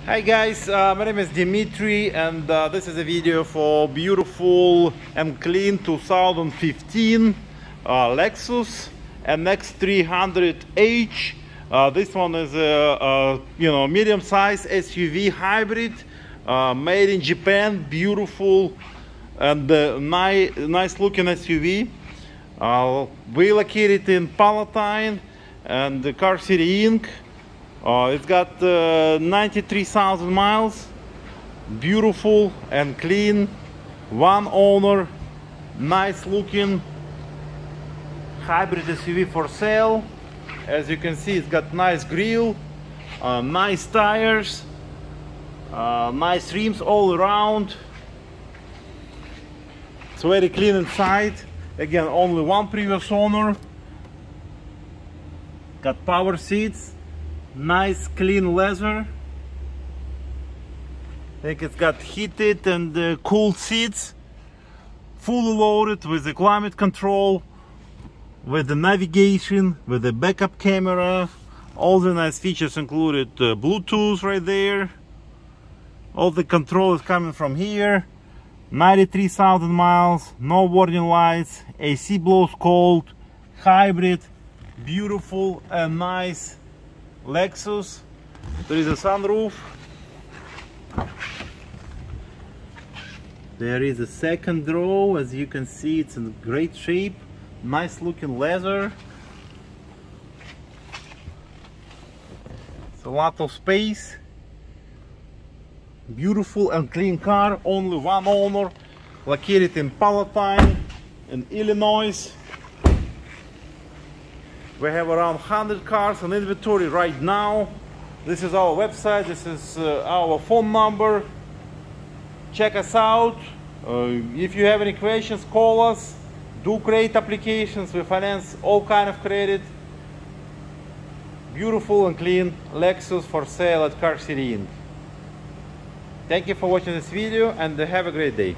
Hi guys, my name is Dimitri, and this is a video for beautiful and clean 2015 Lexus Nx 300h. This one is a medium-sized SUV hybrid, made in Japan. Beautiful and nice looking SUV. We located in Palatine and the Car City Inc. It's got 93,000 miles. Beautiful and clean, one owner, nice looking hybrid SUV for sale. As you can see, it's got nice grille, nice tires, nice rims all around. It's very clean inside. Again, only one previous owner. Got power seats, nice clean leather. I think it's got heated and cooled seats, fully loaded with the climate control, with the navigation, with the backup camera. All the nice features included Bluetooth right there. All the control is coming from here. 93,000 miles, no warning lights, AC blows cold, hybrid, beautiful and nice Lexus. There is a sunroof. There is a second row. As you can see, it's in great shape. Nice looking leather. It's a lot of space. Beautiful and clean car. Only one owner. Located in Palatine in Illinois. We have around 100 cars in inventory right now. This is our website. This is our phone number. Check us out. If you have any questions, call us. Do credit applications. We finance all kind of credit. Beautiful and clean Lexus for sale at Car City Inc. Thank you for watching this video and have a great day.